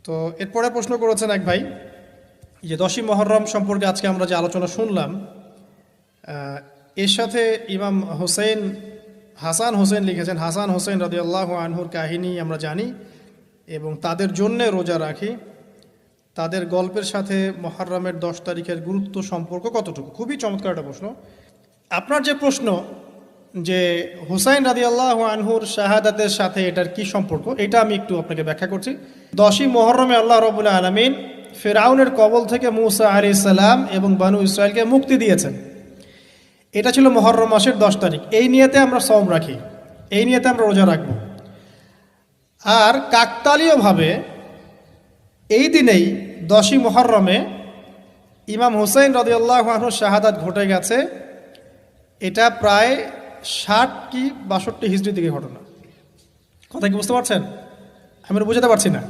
তো এরপরে প্রশ্ন করেছেন এক ভাই যে 10ই মুহররম সম্পর্কে আজকে আমরা যে আলোচনা শুনলাম, এর সাথে ইমাম হাসান হোসেন লিখেছেন, হাসান হোসেন রাদিয়াল্লাহু আনহুর কাহিনী আমরা জানি এবং তাদের জন্যে রোজা রাখি। তাদের গল্পের সাথে মুহররমের 10 তারিখের গুরুত্ব সম্পর্ক কতটুকু? খুবই চমৎকার একটা প্রশ্ন। আপনার যে প্রশ্ন যে হুসাইন রাদিয়াল্লাহু আনহুর শাহাদাতের সাথে এটার কি সম্পর্ক, এটা আমি একটু আপনাকে ব্যাখ্যা করছি। 10ই মুহররমে আল্লাহ রাব্বুল আলামিন ফিরআউনের কবল থেকে মূসা আলাইহিস সালাম এবং বনু ইসরাইলকে মুক্তি দিয়েছেন। এটা ছিল মুহররম মাসের 10 তারিখ। এই নিয়তে আমরা সওম রাখি, এই নিয়তে আমরা রোজা রাখব। আর কাকতালীয়ভাবে এই দিনেই 10ই মুহররমে ইমাম হুসাইন রাদিয়াল্লাহু আনহুর শাহাদাত ঘটে গেছে। এটা প্রায় 60 কি 62 হিজরি দিকে ঘটনা। কথা কি বুঝতে পারছেন? আমি বুঝাতে পারছি না।